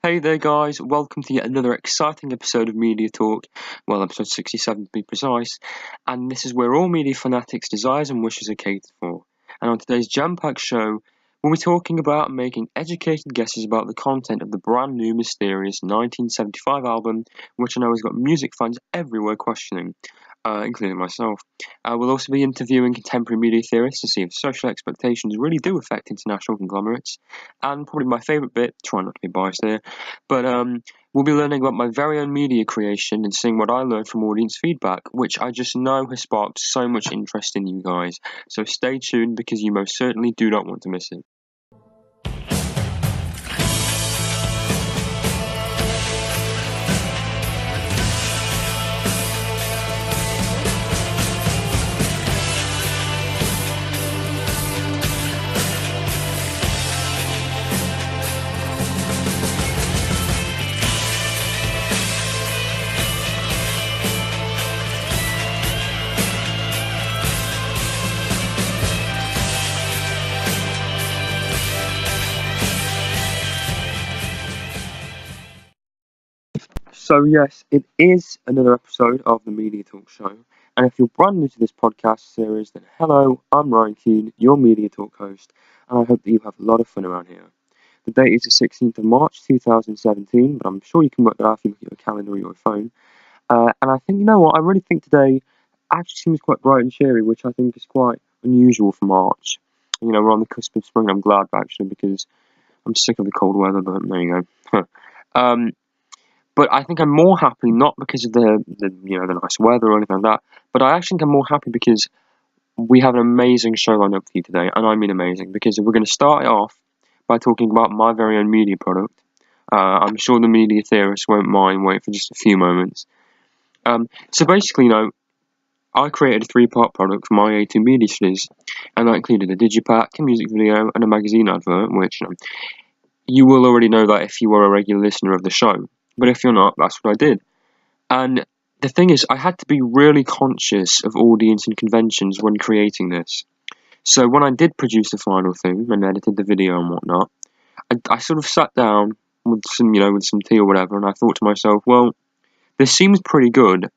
Hey there guys, welcome to yet another exciting episode of Media Talk, well episode 67 to be precise, and this is where all media fanatics' desires and wishes are catered for. And on today's jam-packed show, we'll be talking about making educated guesses about the content of the brand new mysterious 1975 album, which I know has got music fans everywhere questioning, including myself. We'll also be interviewing contemporary media theorists to see if social expectations really do affect international conglomerates, and probably my favourite bit, try not to be biased here, but we'll be learning about my very own media creation and seeing what I learned from audience feedback, which I just know has sparked so much interest in you guys. So stay tuned because you most certainly do not want to miss it. So yes, it is another episode of the Media Talk Show, and if you're brand new to this podcast series, then hello, I'm Ryan Keane, your Media Talk host, and I hope that you have a lot of fun around here. The date is the 16th of March 2017, but I'm sure you can work that out if you look at your calendar or your phone. And I think, you know what, I really think today actually seems quite bright and cheery, which I think is quite unusual for March. You know, we're on the cusp of spring, I'm glad actually, because I'm sick of the cold weather, but there you go. But I think I'm more happy not because of the nice weather or anything like that, but I actually think I'm more happy because we have an amazing show lined up for you today, and I mean amazing, because we're going to start it off by talking about my very own media product. I'm sure the media theorists won't mind waiting for just a few moments. So basically, I created a three-part product for my A2 Media Studies, and that included a digipack, a music video, and a magazine advert, which you will already know that if you are a regular listener of the show. But if you're not, that's what I did. And the thing is, I had to be really conscious of audience and conventions when creating this. So when I did produce the final thing and edited the video and whatnot, I sort of sat down with some tea or whatever, and I thought to myself, well, this seems pretty good,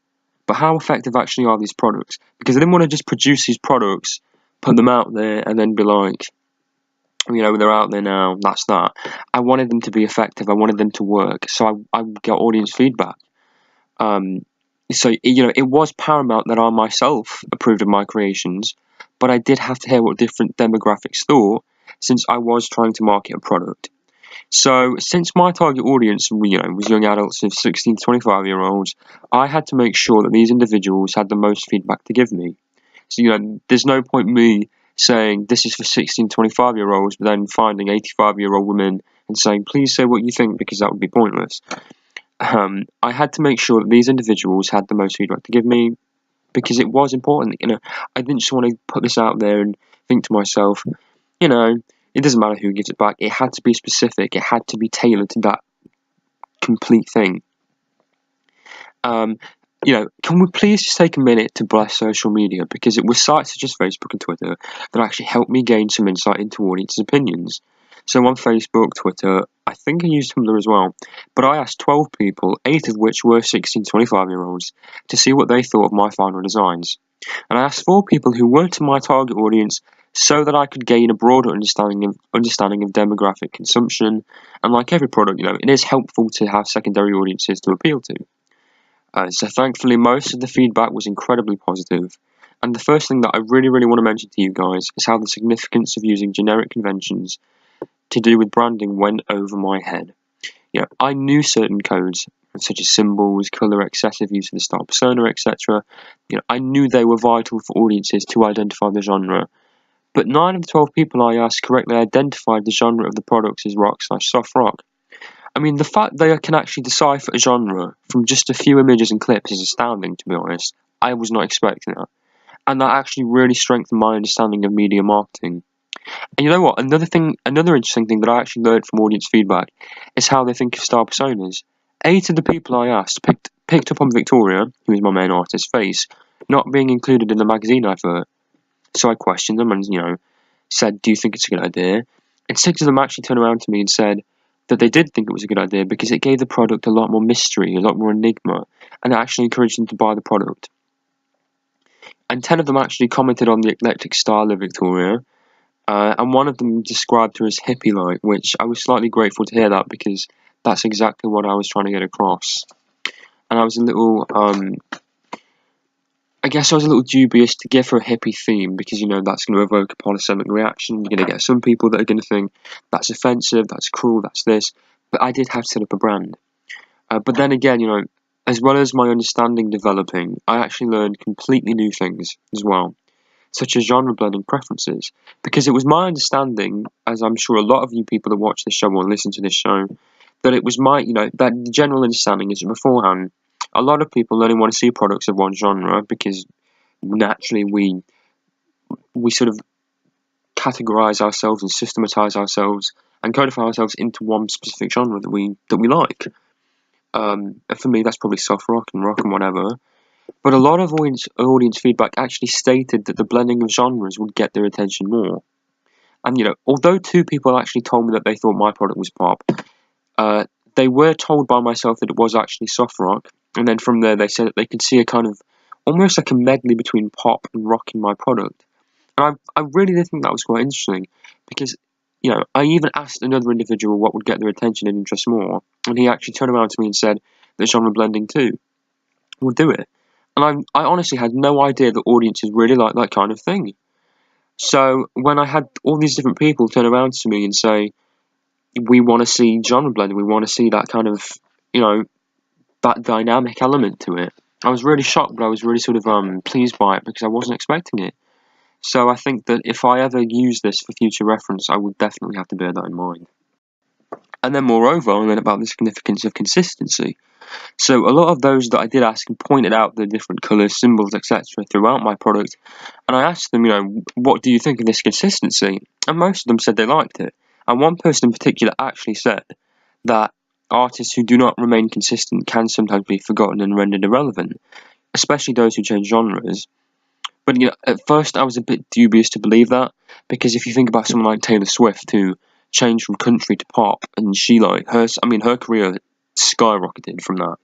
but how effective actually are these products? Because I didn't want to just produce these products, put them out there, and then be like, they're out there now, that's that. I wanted them to be effective, I wanted them to work, so I get audience feedback. So, it was paramount that I myself approved of my creations, but I did have to hear what different demographics thought, since I was trying to market a product. So, since my target audience, was young adults of 16 to 25-year-olds, I had to make sure that these individuals had the most feedback to give me. So, there's no point me saying this is for 16 to 25-year-olds, but then finding 85-year-old women and saying, please say what you think, because that would be pointless. I had to make sure that these individuals had the most feedback to give me, because it was important. I didn't just want to put this out there and think to myself, it doesn't matter who gives it back. It had to be specific. It had to be tailored to that complete thing. Can we please just take a minute to bless social media, because it was sites such as Facebook and Twitter that actually helped me gain some insight into audience's opinions. So on Facebook, Twitter, I think I used Tumblr as well, but I asked 12 people, 8 of which were 16 to 25-year-olds, to see what they thought of my final designs. And I asked 4 people who weren't my target audience so that I could gain a broader understanding of demographic consumption. And like every product, it is helpful to have secondary audiences to appeal to. So thankfully, most of the feedback was incredibly positive. And the first thing that I really, really want to mention to you guys is how the significance of using generic conventions to do with branding went over my head. I knew certain codes, such as symbols, colour, excessive use of the star persona, etc. I knew they were vital for audiences to identify the genre. But 9 of the 12 people I asked correctly identified the genre of the products as rock/soft rock. I mean, the fact they can actually decipher a genre from just a few images and clips is astounding, to be honest. I was not expecting that. And that actually really strengthened my understanding of media marketing. And you know what? Another interesting thing that I actually learned from audience feedback is how they think of star personas. 8 of the people I asked picked up on Victoria, who is my main artist's face, not being included in the magazine advert. So I questioned them and, said, do you think it's a good idea? And 6 of them actually turned around to me and said, that they did think it was a good idea because it gave the product a lot more mystery, a lot more enigma, and it actually encouraged them to buy the product. And 10 of them actually commented on the eclectic style of Victoria, and one of them described her as hippie-like, which I was slightly grateful to hear that because that's exactly what I was trying to get across. And I was a little, I guess I was a little dubious to give her a hippie theme because, that's going to evoke a polysemic reaction. You're going to get some people that are going to think that's offensive, that's cruel, that's this. But I did have to set up a brand. But then again, as well as my understanding developing, I actually learned completely new things as well, such as genre blending preferences. Because it was my understanding, as I'm sure a lot of you people that watch this show or listen to this show, that it was that the general understanding is that beforehand, a lot of people only want to see products of one genre because naturally we sort of categorize ourselves and systematize ourselves and codify ourselves into one specific genre that we like. For me, that's probably soft rock and whatever. But a lot of audience feedback actually stated that the blending of genres would get their attention more. And although 2 people actually told me that they thought my product was pop, they were told by myself that it was actually soft rock, and then from there they said that they could see a kind of almost like a medley between pop and rock in my product. And I really did think that was quite interesting because, I even asked another individual what would get their attention and interest more, and he actually turned around to me and said that genre blending too would do it. And I honestly had no idea that audiences really like that kind of thing. So when I had all these different people turn around to me and say, we want to see genre blending, we want to see that kind of, that dynamic element to it, I was really shocked, but I was really sort of pleased by it because I wasn't expecting it. So I think that if I ever use this for future reference, I would definitely have to bear that in mind. And then moreover, I learned about the significance of consistency. So a lot of those that I did ask pointed out the different colours, symbols, etc. throughout my product, and I asked them, what do you think of this consistency? And most of them said they liked it. And one person in particular actually said that artists who do not remain consistent can sometimes be forgotten and rendered irrelevant, especially those who change genres. But at first I was a bit dubious to believe that, because if you think about someone like Taylor Swift who changed from country to pop, and her career skyrocketed from that.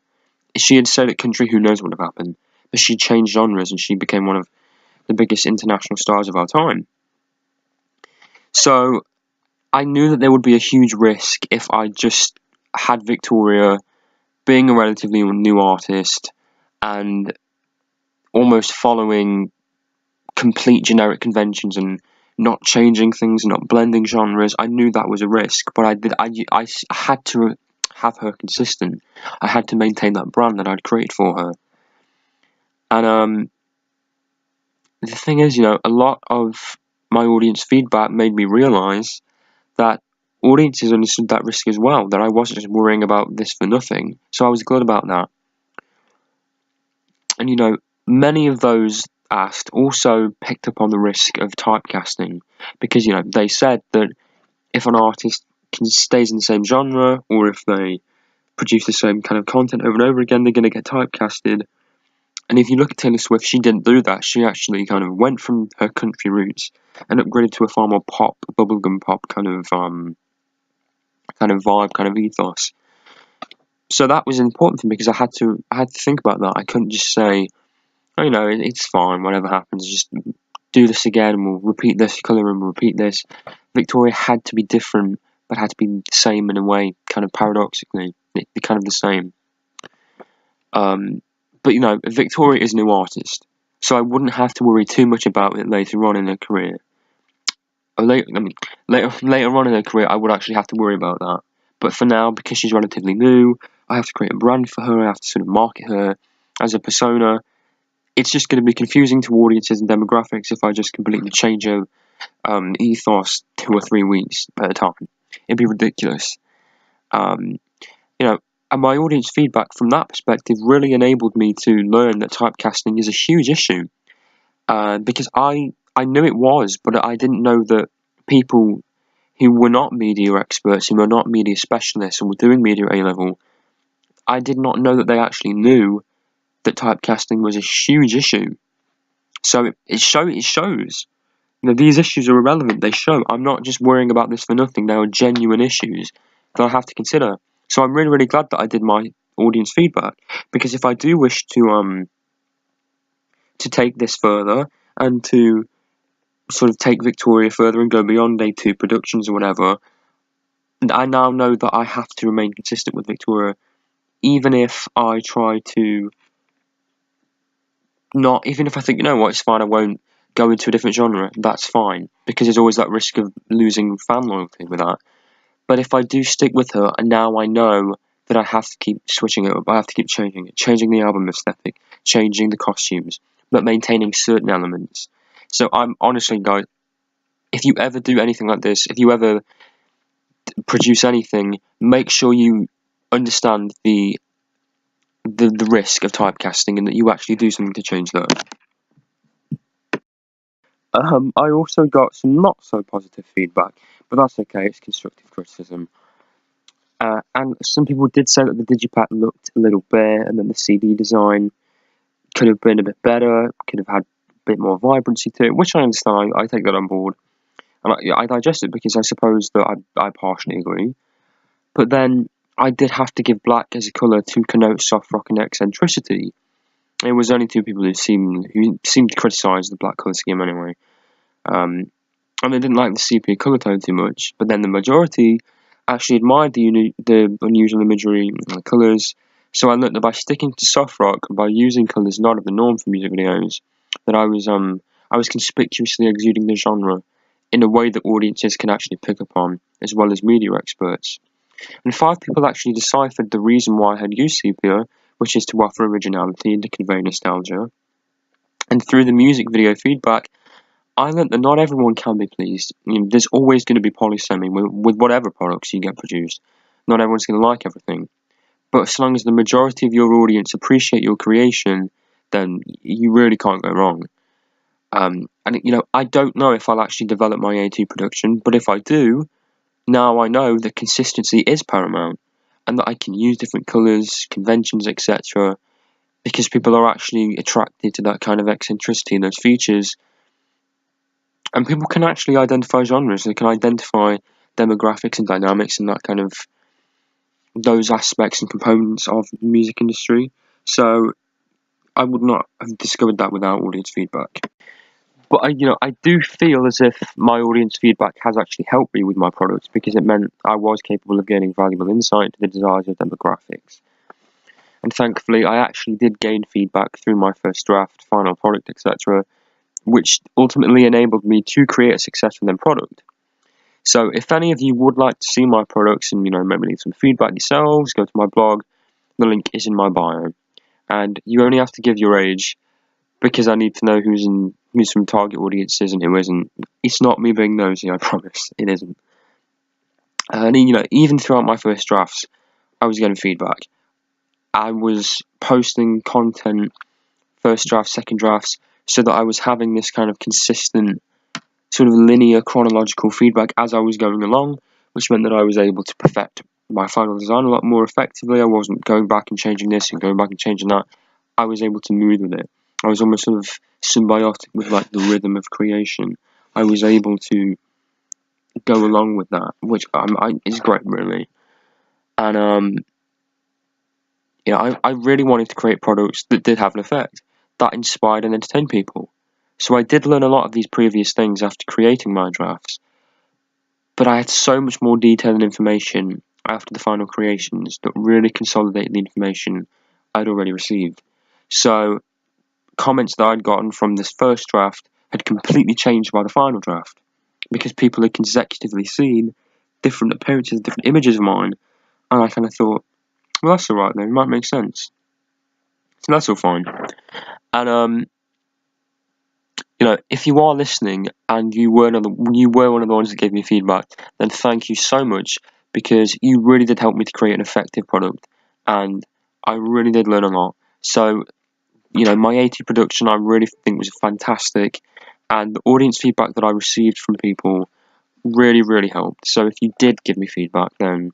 She had said at country, who knows what would have happened, but she changed genres and she became one of the biggest international stars of our time. So I knew that there would be a huge risk if I just had Victoria being a relatively new artist and almost following complete generic conventions and not changing things, not blending genres. I knew that was a risk, but I had to have her consistent. I had to maintain that brand that I'd created for her. And the thing is, a lot of my audience feedback made me realise that audiences understood that risk as well, that I wasn't just worrying about this for nothing. So I was glad about that. And many of those asked also picked up on the risk of typecasting, because they said that if an artist stays in the same genre, or if they produce the same kind of content over and over again, they're going to get typecasted. And if you look at Taylor Swift, she didn't do that. She actually kind of went from her country roots and upgraded to a far more pop, bubblegum pop kind of vibe, kind of ethos. So that was important for me because I had to think about that. I couldn't just say, oh, it's fine, whatever happens, just do this again and we'll repeat this colour and we'll repeat this. Victoria had to be different, but had to be the same in a way, kind of paradoxically. It'd be kind of the same. But Victoria is a new artist, so I wouldn't have to worry too much about it later on in her career. Later on in her career, I would actually have to worry about that. But for now, because she's relatively new, I have to create a brand for her. I have to sort of market her as a persona. It's just going to be confusing to audiences and demographics if I just completely change her ethos 2 or 3 weeks at a time. It'd be ridiculous. And my audience feedback from that perspective really enabled me to learn that typecasting is a huge issue. Because I knew it was, but I didn't know that people who were not media experts, who were not media specialists and were doing media A-level, I did not know that they actually knew that typecasting was a huge issue. So it shows. These issues are irrelevant. They show. I'm not just worrying about this for nothing. They are genuine issues. that I have to consider. So I'm really, really glad that I did my audience feedback, because if I do wish to take this further and to sort of take Victoria further and go beyond A2 Productions or whatever, I now know that I have to remain consistent with Victoria, even if I try to not, even if I think, you know what, it's fine, I won't go into a different genre, that's fine, because there's always that risk of losing fan loyalty with that. But if I do stick with her, and now I know that I have to keep switching it up, I have to keep changing it, changing the album aesthetic, changing the costumes, but maintaining certain elements. So I'm honestly, guys, if you ever do anything like this, if you ever produce anything, make sure you understand the risk of typecasting and that you actually do something to change that. I also got some not so positive feedback, but that's okay, it's constructive criticism. And some people did say that the digipack looked a little bare, and then the CD design could have been a bit better, could have had a bit more vibrancy to it, which I understand, I take that on board. And I digest it, because I suppose that I partially agree. But then I did have to give black as a colour to connote soft rock and eccentricity. It was only two people who seemed to criticise the black colour scheme anyway. And they didn't like the sepia colour tone too much, but then the majority actually admired the unusual imagery and the colours. So I learnt that by sticking to soft rock, by using colours not of the norm for music videos, that I was conspicuously exuding the genre in a way that audiences can actually pick up on, as well as media experts. And 5 people actually deciphered the reason why I had used sepia, which is to offer originality and to convey nostalgia. And through the music video feedback, I learnt that not everyone can be pleased. There's always going to be polysemy with whatever products you get produced. Not everyone's going to like everything. But as long as the majority of your audience appreciate your creation, then you really can't go wrong. And I don't know if I'll actually develop my A2 production, but if I do, now I know that consistency is paramount, and that I can use different colours, conventions, etc., because people are actually attracted to that kind of eccentricity and those features. And people can actually identify genres, they can identify demographics and dynamics and that kind of, those aspects and components of the music industry. So I would not have discovered that without audience feedback. But I do feel as if my audience feedback has actually helped me with my products, because it meant I was capable of gaining valuable insight into the desires of demographics. And thankfully, I actually did gain feedback through my first draft, final product, etc., which ultimately enabled me to create a successful end product. So if any of you would like to see my products and, maybe leave some feedback yourselves, go to my blog. The link is in my bio. And you only have to give your age, because I need to know who's from target audiences and who isn't. It's not me being nosy, I promise. It isn't. And, even throughout my first drafts, I was getting feedback. I was posting content, first drafts, second drafts, so that I was having this kind of consistent, sort of linear chronological feedback as I was going along, which meant that I was able to perfect my final design a lot more effectively. I wasn't going back and changing this and going back and changing that. I was able to move with it. I was almost sort of symbiotic with the rhythm of creation. I was able to go along with that, which is great, really. And I really wanted to create products that did have an effect, that inspired and entertained people. So I did learn a lot of these previous things after creating my drafts, but I had so much more detail and information after the final creations that really consolidated the information I'd already received. So comments that I'd gotten from this first draft had completely changed by the final draft, because people had consecutively seen different appearances, different images of mine, and I kind of thought, well, that's alright then, it might make sense. So that's all fine. And if you are listening and you were one of the ones that gave me feedback, then thank you so much, because you really did help me to create an effective product, and I really did learn a lot. So, my A2 production I really think was fantastic, and the audience feedback that I received from people really, really helped. So if you did give me feedback, then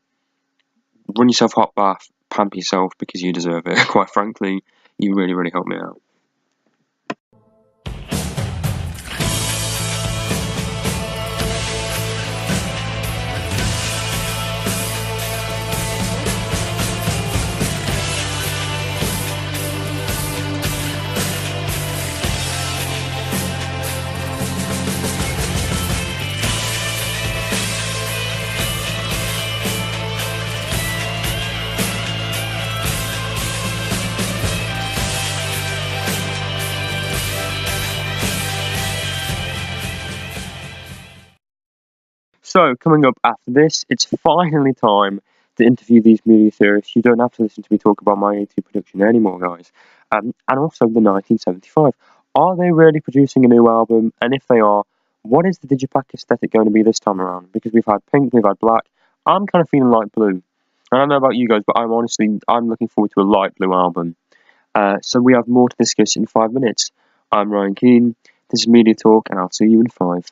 run yourself a hot bath, pamper yourself, because you deserve it. Quite frankly, you really, really helped me out. So, coming up after this, it's finally time to interview these media theorists. You don't have to listen to me talk about my 82 production anymore, guys. And also the 1975. Are they really producing a new album? And if they are, what is the Digipack aesthetic going to be this time around? Because we've had pink, we've had black. I'm kind of feeling like blue. I don't know about you guys, but I'm looking forward to a light blue album. So we have more to discuss in 5 minutes. I'm Ryan Keane. This is Media Talk, and I'll see you in 5.